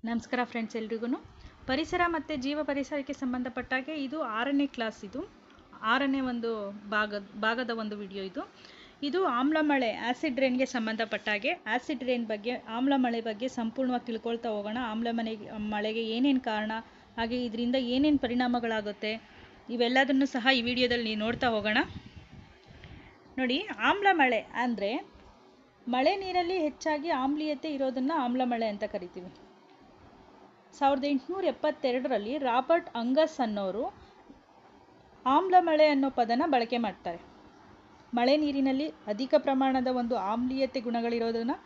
ನಮಸ್ಕಾರ ಫ್ರೆಂಡ್ಸ್, ಎಲ್ರಿಗೂ ಪರಿಸರ ಮತ್ತು ಜೀವ ಪರಿಸರಕ್ಕೆ ಸಂಬಂಧಪಟ್ಟಾಗೆ ಇದು 6ನೇ ಕ್ಲಾಸ್. ಇದು 6ನೇ ಒಂದು ಭಾಗದ ಒಂದು ವಿಡಿಯೋ. ಇದು ಆಮ್ಲ ಮಳೆ ಆ್ಯಸಿಡ್ ರೇನ್ಗೆ ಸಂಬಂಧಪಟ್ಟಾಗೆ ಆ್ಯಸಿಡ್ ರೇನ್ ಬಗ್ಗೆ, ಆಮ್ಲ ಮಳೆ ಬಗ್ಗೆ ಸಂಪೂರ್ಣವಾಗಿ ತಿಳ್ಕೊಳ್ತಾ ಹೋಗೋಣ. ಆಮ್ಲ ಮಳೆಗೆ ಏನೇನು ಕಾರಣ, ಹಾಗೆ ಇದರಿಂದ ಏನೇನು ಪರಿಣಾಮಗಳಾಗುತ್ತೆ, ಇವೆಲ್ಲದನ್ನು ಸಹ ಈ ವಿಡಿಯೋದಲ್ಲಿ ನೋಡ್ತಾ ಹೋಗೋಣ. ನೋಡಿ, ಆಮ್ಲ ಮಳೆ ಅಂದರೆ ಮಳೆ ನೀರಲ್ಲಿ ಹೆಚ್ಚಾಗಿ ಆಮ್ಲೀಯತೆ ಇರೋದನ್ನು ಆಮ್ಲ ಮಳೆ ಅಂತ ಕರಿತೀವಿ. 1872ರಲ್ಲಿ ರಾಬರ್ಟ್ ಅಂಗಸ್ ಅನ್ನೋರು ಆಮ್ಲ ಮಳೆ ಅನ್ನೋ ಪದನ ಬಳಕೆ ಮಾಡ್ತಾರೆ. ಮಳೆ ನೀರಿನಲ್ಲಿ ಅಧಿಕ ಪ್ರಮಾಣದ ಒಂದು ಆಮ್ಲೀಯತೆ ಗುಣಗಳಿರೋದನ್ನ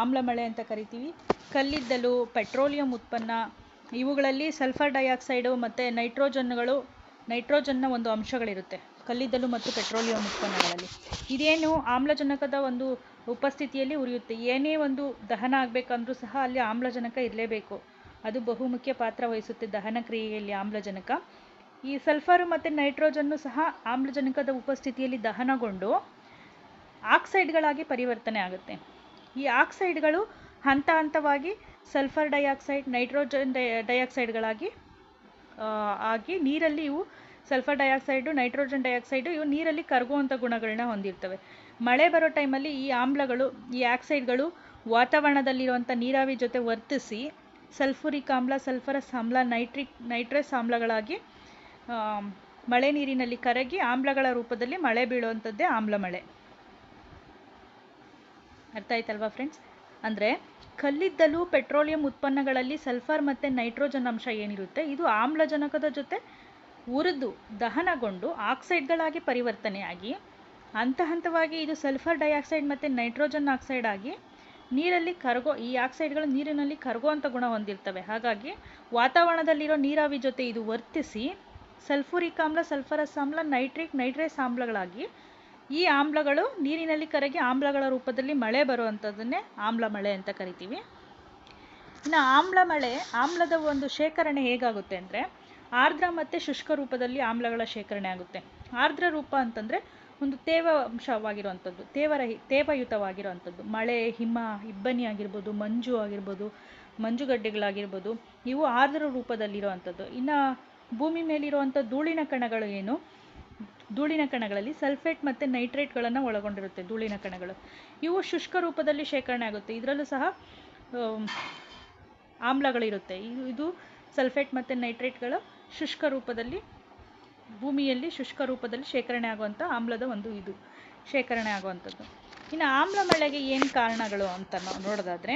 ಆಮ್ಲ ಮಳೆ ಅಂತ ಕರಿತೀವಿ. ಕಲ್ಲಿದ್ದಲು, ಪೆಟ್ರೋಲಿಯಂ ಉತ್ಪನ್ನ, ಇವುಗಳಲ್ಲಿ ಸಲ್ಫರ್ ಡೈಆಕ್ಸೈಡು ಮತ್ತು ನೈಟ್ರೋಜನ್ನ ಒಂದು ಅಂಶಗಳಿರುತ್ತೆ ಕಲ್ಲಿದ್ದಲು ಮತ್ತು ಪೆಟ್ರೋಲಿಯಂ ಉತ್ಪನ್ನಗಳಲ್ಲಿ. ಇದೇನು ಆಮ್ಲಜನಕದ ಒಂದು ಉಪಸ್ಥಿತಿಯಲ್ಲಿ ಉರಿಯುತ್ತೆ. ಏನೇ ಒಂದು ದಹನ ಆಗಬೇಕಂದ್ರೂ ಸಹ ಅಲ್ಲಿ ಆಮ್ಲಜನಕ ಇರಲೇಬೇಕು. ಅದು ಬಹುಮುಖ್ಯ ಪಾತ್ರ ವಹಿಸುತ್ತೆ ದಹನ ಕ್ರಿಯೆಯಲ್ಲಿ ಆಮ್ಲಜನಕ. ಈ ಸಲ್ಫರು ಮತ್ತು ನೈಟ್ರೋಜನ್ನು ಸಹ ಆಮ್ಲಜನಕದ ಉಪಸ್ಥಿತಿಯಲ್ಲಿ ದಹನಗೊಂಡು ಆಕ್ಸೈಡ್ಗಳಾಗಿ ಪರಿವರ್ತನೆ ಆಗುತ್ತೆ. ಈ ಆಕ್ಸೈಡ್ಗಳು ಹಂತ ಹಂತವಾಗಿ ಸಲ್ಫರ್ ಡೈಆಕ್ಸೈಡ್, ನೈಟ್ರೋಜನ್ ಡೈಆಕ್ಸೈಡ್ಗಳಾಗಿ ಆಗಿ ನೀರಲ್ಲಿ ಇವು ಸಲ್ಫರ್ ಡೈಆಕ್ಸೈಡು, ನೈಟ್ರೋಜನ್ ಡೈಆಕ್ಸೈಡು ಇವು ನೀರಲ್ಲಿ ಕರಗುವಂಥ ಗುಣಗಳನ್ನ ಹೊಂದಿರ್ತವೆ. ಮಳೆ ಬರೋ ಟೈಮಲ್ಲಿ ಈ ಆಮ್ಲಗಳು, ಈ ಆಕ್ಸೈಡ್ಗಳು ವಾತಾವರಣದಲ್ಲಿರುವಂಥ ನೀರಾವಿ ಜೊತೆ ವರ್ತಿಸಿ ಸಲ್ಫುರಿಕ್ ಆಮ್ಲ, ಸಲ್ಫರಸ್ ಆಮ್ಲ, ನೈಟ್ರಸ್ ಆಮ್ಲಗಳಾಗಿ ಮಳೆ ನೀರಿನಲ್ಲಿ ಕರಗಿ ಆಮ್ಲಗಳ ರೂಪದಲ್ಲಿ ಮಳೆ ಬೀಳುವಂಥದ್ದೇ ಆಮ್ಲ ಮಳೆ. ಅರ್ಥ ಆಯ್ತಲ್ವಾ ಫ್ರೆಂಡ್ಸ್? ಅಂದರೆ ಕಲ್ಲಿದ್ದಲು, ಪೆಟ್ರೋಲಿಯಂ ಉತ್ಪನ್ನಗಳಲ್ಲಿ ಸಲ್ಫರ್ ಮತ್ತು ನೈಟ್ರೋಜನ್ ಅಂಶ ಏನಿರುತ್ತೆ, ಇದು ಆಮ್ಲಜನಕದ ಜೊತೆ ಉರಿದು ದಹನಗೊಂಡು ಆಕ್ಸೈಡ್ಗಳಾಗಿ ಪರಿವರ್ತನೆಯಾಗಿ ಹಂತ ಹಂತವಾಗಿ ಇದು ಸಲ್ಫರ್ ಡೈಆಕ್ಸೈಡ್ ಮತ್ತು ನೈಟ್ರೋಜನ್ ಆಕ್ಸೈಡ್ ಆಗಿ ನೀರಲ್ಲಿ ಈ ಆಕ್ಸೈಡ್ಗಳು ನೀರಿನಲ್ಲಿ ಕರಗುವಂಥ ಗುಣ ಹೊಂದಿರ್ತವೆ. ಹಾಗಾಗಿ ವಾತಾವರಣದಲ್ಲಿರೋ ನೀರಾವಿ ಜೊತೆ ಇದು ವರ್ತಿಸಿ ಸಲ್ಫುರಿಕ್ ಆಮ್ಲ, ಸಲ್ಫರಸ್ ಆಮ್ಲ, ನೈಟ್ರಸ್ ಆಮ್ಲಗಳಾಗಿ ಈ ಆಮ್ಲಗಳು ನೀರಿನಲ್ಲಿ ಕರಗಿ ಆಮ್ಲಗಳ ರೂಪದಲ್ಲಿ ಮಳೆ ಬರುವಂಥದ್ದನ್ನೇ ಆಮ್ಲ ಮಳೆ ಅಂತ ಕರಿತೀವಿ. ಇನ್ನು ಆಮ್ಲದ ಒಂದು ಶೇಖರಣೆ ಹೇಗಾಗುತ್ತೆ ಅಂದರೆ ಆರ್ದ್ರ ಮತ್ತು ಶುಷ್ಕ ರೂಪದಲ್ಲಿ ಆಮ್ಲಗಳ ಶೇಖರಣೆ ಆಗುತ್ತೆ. ಆರ್ದ್ರ ರೂಪ ಅಂತಂದರೆ ಒಂದು ತೇವಾಂಶವಾಗಿರುವಂಥದ್ದು, ತೇವಯುತವಾಗಿರುವಂಥದ್ದು. ಮಳೆ, ಹಿಮ, ಇಬ್ಬನಿ ಆಗಿರ್ಬೋದು, ಮಂಜು ಆಗಿರ್ಬೋದು, ಮಂಜುಗಡ್ಡೆಗಳಾಗಿರ್ಬೋದು, ಇವು ಆರ್ದ್ರ ರೂಪದಲ್ಲಿರುವಂಥದ್ದು. ಇನ್ನು ಭೂಮಿ ಮೇಲಿರುವಂಥ ಧೂಳಿನ ಕಣಗಳಲ್ಲಿ ಸಲ್ಫೇಟ್ ಮತ್ತು ನೈಟ್ರೇಟ್ಗಳನ್ನು ಒಳಗೊಂಡಿರುತ್ತೆ. ಧೂಳಿನ ಕಣಗಳು ಇವು ಶುಷ್ಕ ರೂಪದಲ್ಲಿ ಶೇಖರಣೆ ಆಗುತ್ತೆ. ಇದರಲ್ಲೂ ಸಹ ಆಮ್ಲಗಳಿರುತ್ತೆ. ಇದು ಸಲ್ಫೇಟ್ ಮತ್ತು ನೈಟ್ರೇಟ್ಗಳು ಶುಷ್ಕ ರೂಪದಲ್ಲಿ, ಭೂಮಿಯಲ್ಲಿ ಶುಷ್ಕ ರೂಪದಲ್ಲಿ ಶೇಖರಣೆ ಆಗುವಂಥ ಆಮ್ಲದ ಒಂದು ಶೇಖರಣೆ ಆಗುವಂಥದ್ದು. ಇನ್ನು ಆಮ್ಲ ಮಳೆಗೆ ಏನು ಕಾರಣಗಳು ಅಂತ ನಾವು ನೋಡೋದಾದರೆ,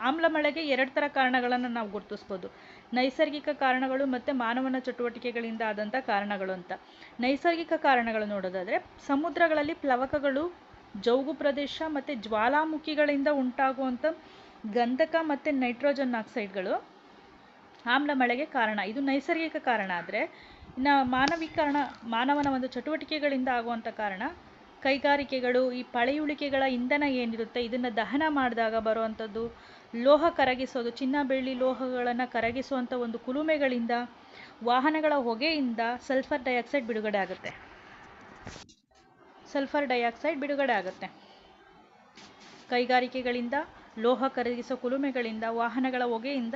ಆಮ್ಲ ಮಳೆಗೆ 2 ಥರ ಕಾರಣಗಳನ್ನು ನಾವು ಗುರುತಿಸ್ಬೋದು. ನೈಸರ್ಗಿಕ ಕಾರಣಗಳು ಮತ್ತು ಮಾನವನ ಚಟುವಟಿಕೆಗಳಿಂದ ಆದಂಥ ಕಾರಣಗಳು ಅಂತ. ನೈಸರ್ಗಿಕ ಕಾರಣಗಳು ನೋಡೋದಾದರೆ, ಸಮುದ್ರಗಳಲ್ಲಿ ಪ್ಲವಕಗಳು, ಜೌಗು ಪ್ರದೇಶ ಮತ್ತು ಜ್ವಾಲಾಮುಖಿಗಳಿಂದ ಉಂಟಾಗುವಂಥ ಗಂಧಕ ಮತ್ತು ನೈಟ್ರೋಜನ್ ಆಕ್ಸೈಡ್ಗಳು ಆಮ್ಲ ಮಳೆಗೆ ಕಾರಣ. ಇದು ನೈಸರ್ಗಿಕ ಕಾರಣ. ಆದರೆ ಇನ್ನು ಮಾನವನ ಒಂದು ಚಟುವಟಿಕೆಗಳಿಂದ ಆಗುವಂಥ ಕಾರಣ, ಕೈಗಾರಿಕೆಗಳು, ಈ ಪಳೆಯುಳಿಕೆಗಳ ಇಂಧನ ಏನಿರುತ್ತೆ ಇದನ್ನು ದಹನ ಮಾಡಿದಾಗ ಬರುವಂಥದ್ದು, ಲೋಹ ಕರಗಿಸೋದು, ಚಿನ್ನ, ಬೆಳ್ಳಿ ಲೋಹಗಳನ್ನು ಕರಗಿಸುವಂಥ ಒಂದು ಕುಲುಮೆಗಳಿಂದ, ವಾಹನಗಳ ಹೊಗೆಯಿಂದ ಸಲ್ಫರ್ ಡೈಆಕ್ಸೈಡ್ ಬಿಡುಗಡೆ ಆಗುತ್ತೆ. ಕೈಗಾರಿಕೆಗಳಿಂದ, ಲೋಹ ಕರಗಿಸೋ ಕುಲುಮೆಗಳಿಂದ, ವಾಹನಗಳ ಹೊಗೆಯಿಂದ,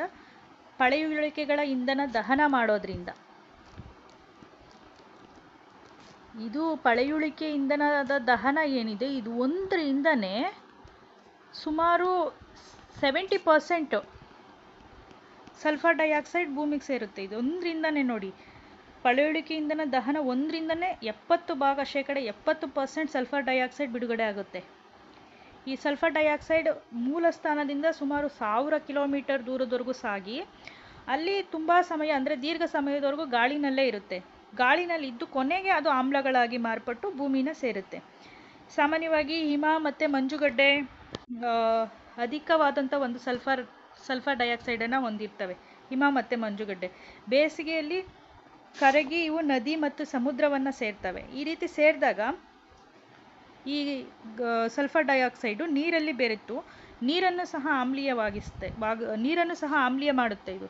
ಪಳೆಯುಳಿಕೆಗಳ ಇಂಧನ ದಹನ ಮಾಡೋದ್ರಿಂದ. ಇದು ಪಳೆಯುಳಿಕೆ ಇಂಧನದ ದಹನ ಏನಿದೆ, ಇದು ಒಂದರಿಂದನೇ ಸುಮಾರು 70% ಸಲ್ಫರ್ ಡೈಆಕ್ಸೈಡ್ ಭೂಮಿಗೆ ಸೇರುತ್ತೆ. ಇದು ಒಂದರಿಂದನೇ ನೋಡಿ, ಪಳೆಯುಳಿಕೆ ಇಂಧನ ದಹನ ಒಂದರಿಂದನೇ 70% ಸಲ್ಫರ್ ಡೈಆಕ್ಸೈಡ್ ಬಿಡುಗಡೆ ಆಗುತ್ತೆ. ಈ ಸಲ್ಫರ್ ಡೈಆಕ್ಸೈಡ್ ಮೂಲ ಸ್ಥಾನದಿಂದ ಸುಮಾರು 1000 ಕಿಲೋಮೀಟರ್ ದೂರದವರೆಗೂ ಸಾಗಿ ಅಲ್ಲಿ ತುಂಬ ಸಮಯ, ಅಂದರೆ ದೀರ್ಘ ಸಮಯದವರೆಗೂ ಗಾಳಿನಲ್ಲೇ ಇರುತ್ತೆ. ಗಾಳಿನಲ್ಲಿ ಇದ್ದು ಕೊನೆಗೆ ಅದು ಆಮ್ಲಗಳಾಗಿ ಮಾರ್ಪಟ್ಟು ಭೂಮಿನ ಸೇರುತ್ತೆ. ಸಾಮಾನ್ಯವಾಗಿ ಹಿಮ ಮತ್ತು ಮಂಜುಗಡ್ಡೆ ಅಧಿಕವಾದಂಥ ಒಂದು ಸಲ್ಫರ್ ಡೈಆಕ್ಸೈಡನ್ನು ಹೊಂದಿರ್ತವೆ. ಹಿಮ ಮತ್ತು ಮಂಜುಗಡ್ಡೆ ಬೇಸಿಗೆಯಲ್ಲಿ ಕರಗಿ ಇವು ನದಿ ಮತ್ತು ಸಮುದ್ರವನ್ನು ಸೇರ್ತವೆ. ಈ ರೀತಿ ಸೇರಿದಾಗ ಈ ಸಲ್ಫರ್ ಡೈಆಕ್ಸೈಡು ನೀರಲ್ಲಿ ಬೆರೆತು ನೀರನ್ನು ಸಹ ಆಮ್ಲೀಯ ಮಾಡುತ್ತೆ. ಇದು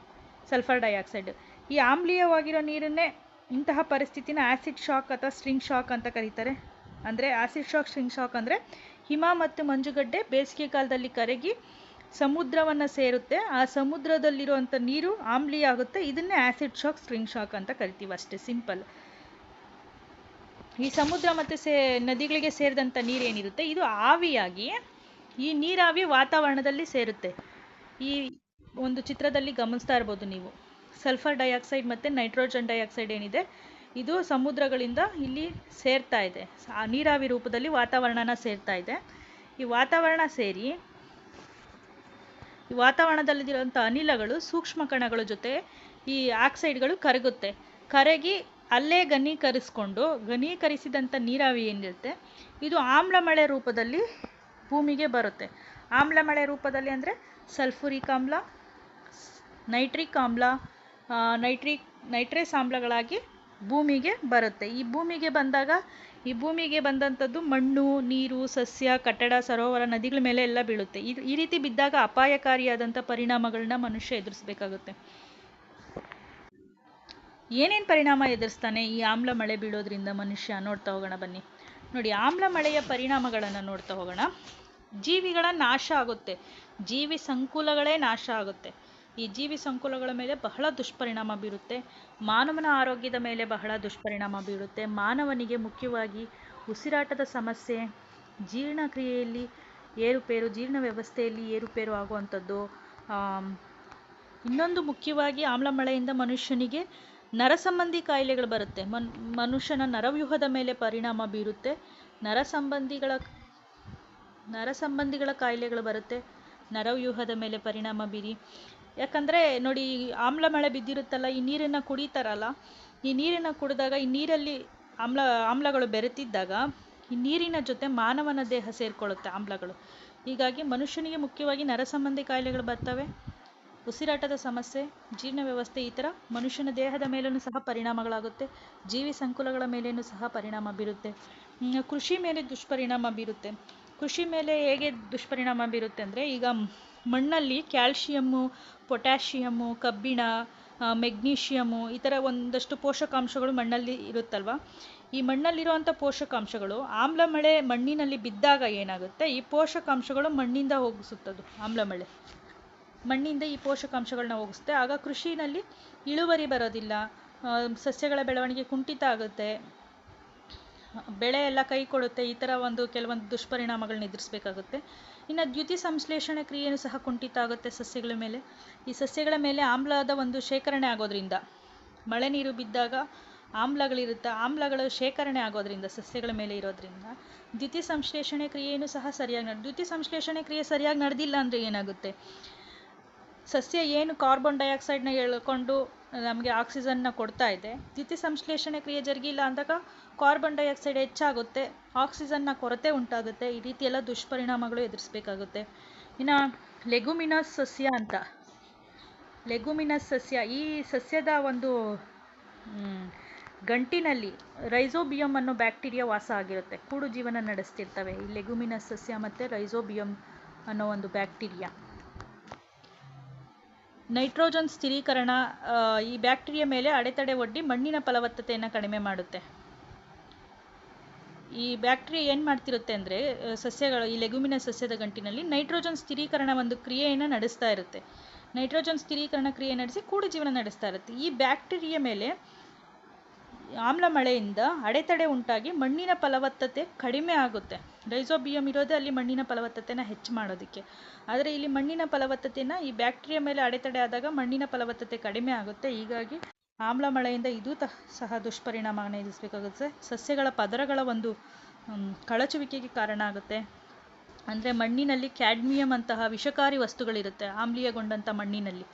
ಸಲ್ಫರ್ ಡೈಆಕ್ಸೈಡ್ ಈ ಆಮ್ಲೀಯವಾಗಿರೋ ನೀರನ್ನೇ, ಇಂತಹ ಪರಿಸ್ಥಿತಿನ ಆ್ಯಸಿಡ್ ಶಾಕ್ ಅಥವಾ ಸ್ಟ್ರಿಂಗ್ ಶಾಕ್ ಅಂತ ಕರೀತಾರೆ. ಅಂದರೆ ಆ್ಯಸಿಡ್ ಶಾಕ್, ಸ್ಟ್ರಿಂಗ್ ಶಾಕ್ ಅಂದರೆ ಹಿಮ ಮತ್ತು ಮಂಜುಗಡ್ಡೆ ಬೇಸಿಗೆ ಕಾಲದಲ್ಲಿ ಕರಗಿ ಸಮುದ್ರವನ್ನು ಸೇರುತ್ತೆ. ಆ ಸಮುದ್ರದಲ್ಲಿರುವಂಥ ನೀರು ಆಮ್ಲೀಯ ಆಗುತ್ತೆ. ಇದನ್ನೇ ಆ್ಯಸಿಡ್ ಶಾಕ್, ಸ್ಪ್ರಿಂಗ್ ಶಾಕ್ ಅಂತ ಕರಿತೀವಿ. ಅಷ್ಟೇ, ಸಿಂಪಲ್. ಈ ಸಮುದ್ರ ಮತ್ತು ನದಿಗಳಿಗೆ ಸೇರಿದಂಥ ನೀರೇನಿರುತ್ತೆ ಇದು ಆವಿಯಾಗಿ, ಈ ನೀರಾವಿ ವಾತಾವರಣದಲ್ಲಿ ಸೇರುತ್ತೆ. ಈ ಒಂದು ಚಿತ್ರದಲ್ಲಿ ಗಮನಿಸ್ತಾ ಇರ್ಬೋದು ನೀವು. ಸಲ್ಫರ್ ಡೈಆಕ್ಸೈಡ್ ಮತ್ತು ನೈಟ್ರೋಜನ್ ಡೈಆಕ್ಸೈಡ್ ಏನಿದೆ ಇದು ಸಮುದ್ರಗಳಿಂದ ಇಲ್ಲಿ ಸೇರ್ತಾ ಇದೆ. ಆ ನೀರಾವಿ ರೂಪದಲ್ಲಿ ವಾತಾವರಣನ ಸೇರ್ತಾ ಇದೆ. ಈ ವಾತಾವರಣ ಸೇರಿ ಈ ವಾತಾವರಣದಲ್ಲಿರುವಂಥ ಅನಿಲಗಳು ಸೂಕ್ಷ್ಮ ಕಣಗಳ ಜೊತೆ ಈ ಆಕ್ಸೈಡ್ಗಳು ಕರಗುತ್ತೆ. ಕರಗಿ ಅಲ್ಲೇ ಘನೀಕರಿಸಿದಂಥ ನೀರಾವಿ ಏನಿರುತ್ತೆ ಇದು ಆಮ್ಲಮಳೆ ರೂಪದಲ್ಲಿ ಭೂಮಿಗೆ ಬರುತ್ತೆ. ಆಮ್ಲಮಳೆ ರೂಪದಲ್ಲಿ ಅಂದರೆ ಸಲ್ಫುರಿಕ್ ಆಮ್ಲ, ನೈಟ್ರಿಕ್ ಆಮ್ಲ, ನೈಟ್ರೇಸ್ ಆಮ್ಲಗಳಾಗಿ ಭೂಮಿಗೆ ಬರುತ್ತೆ. ಈ ಭೂಮಿಗೆ ಬಂದಂಥದ್ದು ಮಣ್ಣು, ನೀರು, ಸಸ್ಯ, ಕಟ್ಟಡ, ಸರೋವರ, ನದಿಗಳ ಮೇಲೆ ಎಲ್ಲ ಬೀಳುತ್ತೆ. ಈ ರೀತಿ ಬಿದ್ದಾಗ ಅಪಾಯಕಾರಿಯಾದಂಥ ಪರಿಣಾಮಗಳನ್ನ ಮನುಷ್ಯ ಎದುರಿಸಬೇಕಾಗುತ್ತೆ. ಏನೇನು ಪರಿಣಾಮ ಎದುರಿಸ್ತಾನೆ ಈ ಆಮ್ಲ ಮಳೆ ಬೀಳೋದ್ರಿಂದ ಮನುಷ್ಯ ನೋಡ್ತಾ ಹೋಗೋಣ ಬನ್ನಿ. ನೋಡಿ, ಆಮ್ಲ ಮಳೆಯ ಪರಿಣಾಮಗಳನ್ನು ನೋಡ್ತಾ ಹೋಗೋಣ. ಜೀವಿಗಳ ನಾಶ ಆಗುತ್ತೆ. ಜೀವಿ ಸಂಕುಲಗಳೇ ನಾಶ ಆಗುತ್ತೆ. ಈ ಜೀವಿ ಸಂಕುಲಗಳ ಮೇಲೆ ಬಹಳ ದುಷ್ಪರಿಣಾಮ ಬೀರುತ್ತೆ. ಮಾನವನ ಆರೋಗ್ಯದ ಮೇಲೆ ಬಹಳ ದುಷ್ಪರಿಣಾಮ ಬೀರುತ್ತೆ. ಮಾನವನಿಗೆ ಮುಖ್ಯವಾಗಿ ಉಸಿರಾಟದ ಸಮಸ್ಯೆ, ಜೀರ್ಣಕ್ರಿಯೆಯಲ್ಲಿ ಏರುಪೇರು, ಜೀರ್ಣ ವ್ಯವಸ್ಥೆಯಲ್ಲಿ ಏರುಪೇರು ಆಗುವಂಥದ್ದು. ಇನ್ನೊಂದು ಮುಖ್ಯವಾಗಿ ಆಮ್ಲ ಮಳೆಯಿಂದ ಮನುಷ್ಯನಿಗೆ ನರಸಂಬಂಧಿ ಕಾಯಿಲೆಗಳು ಬರುತ್ತೆ. ಮನುಷ್ಯನ ನರವ್ಯೂಹದ ಮೇಲೆ ಪರಿಣಾಮ ಬೀರುತ್ತೆ. ನರಸಂಬಂಧಿಗಳ ಕಾಯಿಲೆಗಳು ಬರುತ್ತೆ. ನರವ್ಯೂಹದ ಮೇಲೆ ಪರಿಣಾಮ ಬೀರಿ, ಯಾಕಂದರೆ ನೋಡಿ, ಆಮ್ಲ ಮಳೆ ಬಿದ್ದಿರುತ್ತಲ್ಲ, ಈ ನೀರನ್ನು ಕುಡಿತಾರಲ್ಲ, ಈ ನೀರನ್ನು ಕುಡಿದಾಗ ಈ ನೀರಲ್ಲಿ ಆಮ್ಲಗಳು ಬೆರೆತಿದ್ದಾಗ ಈ ನೀರಿನ ಜೊತೆ ಮಾನವನ ದೇಹ ಸೇರಿಕೊಳ್ಳುತ್ತೆ ಆಮ್ಲಗಳು. ಹೀಗಾಗಿ ಮನುಷ್ಯನಿಗೆ ಮುಖ್ಯವಾಗಿ ನರಸಂಬಂಧಿ ಕಾಯಿಲೆಗಳು ಬರ್ತವೆ. ಉಸಿರಾಟದ ಸಮಸ್ಯೆ, ಜೀರ್ಣ ವ್ಯವಸ್ಥೆ, ಈ ಥರ ಮನುಷ್ಯನ ದೇಹದ ಮೇಲೂ ಸಹ ಪರಿಣಾಮಗಳಾಗುತ್ತೆ. ಜೀವಿ ಸಂಕುಲಗಳ ಮೇಲೇನೂ ಸಹ ಪರಿಣಾಮ ಬೀರುತ್ತೆ. ಕೃಷಿ ಮೇಲೆ ದುಷ್ಪರಿಣಾಮ ಬೀರುತ್ತೆ. ಕೃಷಿ ಮೇಲೆ ಹೇಗೆ ದುಷ್ಪರಿಣಾಮ ಬೀರುತ್ತೆ ಅಂದರೆ, ಈಗ ಮಣ್ಣಲ್ಲಿ ಕ್ಯಾಲ್ಶಿಯಮ್ಮು, ಪೊಟ್ಯಾಷಿಯಮ್ಮು, ಕಬ್ಬಿಣ, ಮೆಗ್ನೀಷಿಯಮು, ಈ ಥರ ಒಂದಷ್ಟು ಪೋಷಕಾಂಶಗಳು ಮಣ್ಣಲ್ಲಿ ಇರುತ್ತಲ್ವ. ಈ ಮಣ್ಣಲ್ಲಿರುವಂಥ ಪೋಷಕಾಂಶಗಳು ಆಮ್ಲ ಮಳೆ ಮಣ್ಣಿನಲ್ಲಿ ಬಿದ್ದಾಗ ಏನಾಗುತ್ತೆ, ಈ ಪೋಷಕಾಂಶಗಳು ಮಣ್ಣಿಂದ ಹೋಗಿಸುತ್ತದು. ಆಮ್ಲ ಮಳೆ ಮಣ್ಣಿಂದ ಈ ಪೋಷಕಾಂಶಗಳನ್ನ ಹೋಗಿಸುತ್ತೆ. ಆಗ ಕೃಷಿನಲ್ಲಿ ಇಳುವರಿ ಬರೋದಿಲ್ಲ, ಸಸ್ಯಗಳ ಬೆಳವಣಿಗೆ ಕುಂಠಿತ ಆಗುತ್ತೆ, ಬೆಳೆ ಎಲ್ಲ ಕೈ ಕೊಡುತ್ತೆ. ಈ ಥರ ಕೆಲವೊಂದು ದುಷ್ಪರಿಣಾಮಗಳನ್ನ ಎದುರಿಸಬೇಕಾಗುತ್ತೆ. ಇನ್ನು ದ್ಯುತಿ ಸಂಶ್ಲೇಷಣೆ ಕ್ರಿಯೆಯೂ ಸಹ ಕುಂಠಿತ ಆಗುತ್ತೆ ಸಸ್ಯಗಳ ಮೇಲೆ. ಈ ಸಸ್ಯಗಳ ಮೇಲೆ ಆಮ್ಲದ ಶೇಖರಣೆ ಆಗೋದ್ರಿಂದ, ಮಳೆ ನೀರು ಬಿದ್ದಾಗ ಆಮ್ಲಗಳಿರುತ್ತೆ, ಆಮ್ಲಗಳು ಶೇಖರಣೆ ಆಗೋದ್ರಿಂದ ಸಸ್ಯಗಳ ಮೇಲೆ ಇರೋದ್ರಿಂದ ದ್ಯುತಿ ಸಂಶ್ಲೇಷಣೆ ಕ್ರಿಯೆಯೂ ಸಹ ಸರಿಯಾಗಿ ದ್ಯುತಿ ಸಂಶ್ಲೇಷಣೆ ಕ್ರಿಯೆ ಸರಿಯಾಗಿ ನಡೆದಿಲ್ಲ ಅಂದರೆ ಏನಾಗುತ್ತೆ, ಸಸ್ಯ ಏನು ಕಾರ್ಬನ್ ಡೈಆಕ್ಸೈಡ್ನ ಎಳ್ಕೊಂಡು ನಮಗೆ ಆಕ್ಸಿಜನ್ನ ಕೊಡ್ತಾ ಇದೆ, ದ್ಯುತಿ ಸಂಶ್ಲೇಷಣೆ ಕ್ರಿಯೆ ಜರುಗಿಲ್ಲ ಅಂದಾಗ ಕಾರ್ಬನ್ ಡೈಆಕ್ಸೈಡ್ ಹೆಚ್ಚಾಗುತ್ತೆ, ಆಕ್ಸಿಜನ್ನ ಕೊರತೆ ಉಂಟಾಗುತ್ತೆ. ಈ ರೀತಿ ಎಲ್ಲ ದುಷ್ಪರಿಣಾಮಗಳು ಎದುರಿಸಬೇಕಾಗುತ್ತೆ. ಇನ್ನು ಲೆಗುಮಿನಸ್ ಸಸ್ಯ ಅಂತ, ಲೆಗುಮಿನಸ್ ಸಸ್ಯ, ಈ ಸಸ್ಯದ ಗಂಟಿನಲ್ಲಿ ರೈಸೋಬಿಯಂ ಅನ್ನೋ ಬ್ಯಾಕ್ಟೀರಿಯಾ ವಾಸ ಆಗಿರುತ್ತೆ. ಕೂಡು ಜೀವನ ನಡೆಸ್ತಿರ್ತವೆ ಈ ಲೆಗುಮಿನಸ್ ಸಸ್ಯ ಮತ್ತು ರೈಸೋಬಿಯಂ ಅನ್ನೋ ಒಂದು ಬ್ಯಾಕ್ಟೀರಿಯಾ. ನೈಟ್ರೋಜನ್ ಸ್ಥಿರೀಕರಣ ಈ ಬ್ಯಾಕ್ಟೀರಿಯಾ ಮೇಲೆ ಅಡೆತಡೆ ಒಡ್ಡಿ ಮಣ್ಣಿನ ಫಲವತ್ತತೆಯನ್ನು ಕಡಿಮೆ ಮಾಡುತ್ತೆ. ಈ ಬ್ಯಾಕ್ಟೀರಿಯಾ ಏನು ಮಾಡ್ತಿರುತ್ತೆ ಅಂದರೆ, ಈ ಲೆಗುಮಿನಸ್ ಸಸ್ಯದ ಗಂಟಿನಲ್ಲಿ ನೈಟ್ರೋಜನ್ ಸ್ಥಿರೀಕರಣ ಕ್ರಿಯೆಯನ್ನು ನಡೆಸ್ತಾ ಇರುತ್ತೆ. ನೈಟ್ರೋಜನ್ ಸ್ಥಿರೀಕರಣ ಕ್ರಿಯೆ ನಡೆಸಿ ಕೂಡು ಜೀವನ ನಡೆಸ್ತಾ ಇರುತ್ತೆ. ಈ ಬ್ಯಾಕ್ಟೀರಿಯಾ ಮೇಲೆ ಆಮ್ಲ ಮಳೆಯಿಂದ ಅಡೆತಡೆ ಉಂಟಾಗಿ ಮಣ್ಣಿನ ಫಲವತ್ತತೆ ಕಡಿಮೆ ಆಗುತ್ತೆ. ರೈಸೋಬಿಯಂ ಇರೋದೇ ಅಲ್ಲಿ ಮಣ್ಣಿನ ಫಲವತ್ತತೆನ ಹೆಚ್ಚು ಮಾಡೋದಕ್ಕೆ. ಆದರೆ ಇಲ್ಲಿ ಮಣ್ಣಿನ ಫಲವತ್ತತೆಯನ್ನು ಈ ಬ್ಯಾಕ್ಟೀರಿಯಾ ಮೇಲೆ ಅಡೆತಡೆ ಆದಾಗ ಮಣ್ಣಿನ ಫಲವತ್ತತೆ ಕಡಿಮೆ ಆಗುತ್ತೆ. ಹೀಗಾಗಿ ಆಮ್ಲ ಮಳೆಯಿಂದ ಇದೂ ಸಹ ದುಷ್ಪರಿಣಾಮವನ್ನು ಎದುರಿಸಬೇಕಾಗುತ್ತೆ. ಸಸ್ಯಗಳ ಪದರಗಳ ಕಳಚುವಿಕೆಗೆ ಕಾರಣ ಆಗುತ್ತೆ. ಅಂದರೆ ಮಣ್ಣಿನಲ್ಲಿ ಕ್ಯಾಡ್ಮಿಯಂ ಅಂತಹ ವಿಷಕಾರಿ ವಸ್ತುಗಳಿರುತ್ತೆ. ಆಮ್ಲೀಯಗೊಂಡಂಥ ಮಣ್ಣಿನಲ್ಲಿ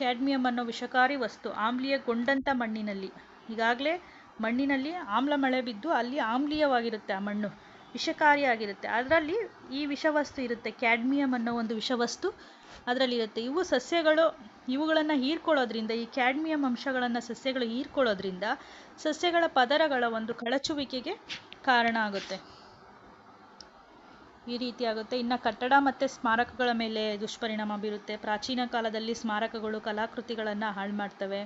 ಕ್ಯಾಡ್ಮಿಯಂ ಅನ್ನೋ ವಿಷಕಾರಿ ವಸ್ತು ಆಮ್ಲೀಯಗೊಂಡಂಥ ಮಣ್ಣಿನಲ್ಲಿ, ಈಗಾಗಲೇ ಮಣ್ಣಿನಲ್ಲಿ ಆಮ್ಲ ಮಳೆ ಬಿದ್ದು ಅಲ್ಲಿ ಆಮ್ಲೀಯವಾಗಿರುತ್ತೆ, ಆ ಮಣ್ಣು ವಿಷಕಾರಿಯಾಗಿರುತ್ತೆ, ಅದರಲ್ಲಿ ಈ ವಿಷವಸ್ತು ಇರುತ್ತೆ. ಕ್ಯಾಡ್ಮಿಯಂ ಅನ್ನೋ ಒಂದು ವಿಷವಸ್ತು ಅದರಲ್ಲಿರುತ್ತೆ. ಇವುಗಳನ್ನು ಹೀರ್ಕೊಳ್ಳೋದ್ರಿಂದ, ಈ ಕ್ಯಾಡ್ಮಿಯಂ ಅಂಶಗಳನ್ನು ಸಸ್ಯಗಳು ಹೀರ್ಕೊಳ್ಳೋದ್ರಿಂದ ಸಸ್ಯಗಳ ಪದರಗಳ ಕಳಚುವಿಕೆಗೆ ಕಾರಣ ಆಗುತ್ತೆ. ಈ ರೀತಿ ಆಗುತ್ತೆ. ಇನ್ನು ಕಟ್ಟಡ ಮತ್ತು ಸ್ಮಾರಕಗಳ ಮೇಲೆ ದುಷ್ಪರಿಣಾಮ ಬೀರುತ್ತೆ. ಪ್ರಾಚೀನ ಕಾಲದಲ್ಲಿ ಸ್ಮಾರಕಗಳು ಕಲಾಕೃತಿಗಳನ್ನು ಹಾಳು ಮಾಡ್ತವೆ.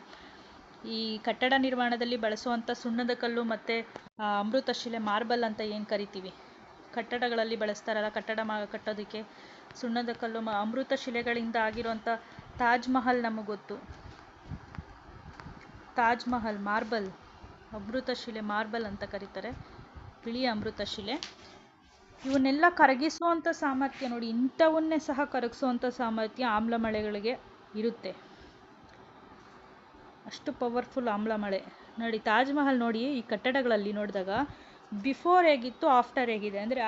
ಈ ಕಟ್ಟಡ ನಿರ್ಮಾಣದಲ್ಲಿ ಬಳಸುವಂಥ ಸುಣ್ಣದ ಕಲ್ಲು ಮತ್ತು ಅಮೃತಶಿಲೆ, ಮಾರ್ಬಲ್ ಅಂತ ಏನು ಕರಿತೀವಿ, ಕಟ್ಟಡಗಳಲ್ಲಿ ಬಳಸ್ತಾರಲ್ಲ, ಕಟ್ಟೋದಕ್ಕೆ ಸುಣ್ಣದ ಕಲ್ಲು ಅಮೃತ ಶಿಲೆಗಳಿಂದ ಆಗಿರುವಂಥ ತಾಜ್ ಮಹಲ್ ನಮಗೆ ಗೊತ್ತು. ತಾಜ್ ಮಹಲ್ ಮಾರ್ಬಲ್, ಅಮೃತ ಶಿಲೆ ಮಾರ್ಬಲ್ ಅಂತ ಕರೀತಾರೆ, ಬಿಳಿ ಅಮೃತ ಶಿಲೆ. ಇವನ್ನೆಲ್ಲ ಕರಗಿಸುವಂಥ ಸಾಮರ್ಥ್ಯ ನೋಡಿ, ಇಂಥವನ್ನೇ ಸಹ ಕರಗಿಸುವಂಥ ಸಾಮರ್ಥ್ಯ ಆಮ್ಲಮಳೆಗಳಿಗೆ ಇರುತ್ತೆ. ಅಷ್ಟು ಪವರ್ಫುಲ್ ಆಮ್ಲಮಳೆ. ನೋಡಿ ತಾಜ್ ಮಹಲ್ ನೋಡಿ, ಈ ಕಟ್ಟಡಗಳಲ್ಲಿ ನೋಡಿದಾಗ ಬಿಫೋರ್ ಹೇಗಿತ್ತು, ಆಫ್ಟರ್ ಹೇಗಿದೆ. ಅಂದರೆ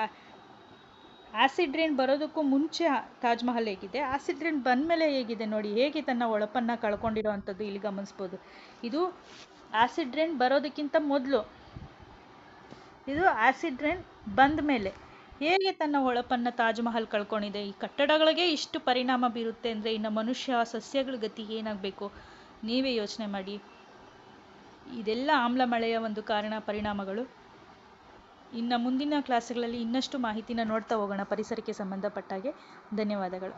ಆ್ಯಸಿಡ್ ರೈನ್ ಬರೋದಕ್ಕೂ ಮುಂಚೆ ತಾಜ್ ಮಹಲ್ ಹೇಗಿದೆ, ಆ್ಯಸಿಡ್ ರೈನ್ ಬಂದಮೇಲೆ ಹೇಗಿದೆ ನೋಡಿ, ಹೇಗೆ ತನ್ನ ಹೊಳಪನ್ನು ಕಳ್ಕೊಂಡಿರೋ ಅಂಥದ್ದು ಇಲ್ಲಿ ಗಮನಿಸ್ಬೋದು. ಇದು ಆ್ಯಸಿಡ್ ರೈನ್ ಬರೋದಕ್ಕಿಂತ ಮೊದಲು, ಇದು ಆ್ಯಸಿಡ್ ರೈನ್ ಬಂದ ಮೇಲೆ ಹೇಗೆ ತನ್ನ ಹೊಳಪನ್ನು ತಾಜ್ ಮಹಲ್ ಕಳ್ಕೊಂಡಿದೆ. ಈ ಕಟ್ಟಡಗಳಿಗೆ ಇಷ್ಟು ಪರಿಣಾಮ ಬೀರುತ್ತೆ ಅಂದರೆ ಇನ್ನು ಮನುಷ್ಯ ಸಸ್ಯಗಳ ಗತಿ ಏನಾಗಬೇಕು ನೀವೇ ಯೋಚನೆ ಮಾಡಿ. ಇದೆಲ್ಲ ಆಮ್ಲಮಳೆಯ ಒಂದು ಪರಿಣಾಮಗಳು. ಇನ್ನು ಮುಂದಿನ ಕ್ಲಾಸ್ಗಳಲ್ಲಿ ಇನ್ನಷ್ಟು ಮಾಹಿತಿನ ನೋಡ್ತಾ ಹೋಗೋಣ ಪರಿಸರಕ್ಕೆ ಸಂಬಂಧಪಟ್ಟ ಹಾಗೆ. ಧನ್ಯವಾದಗಳು.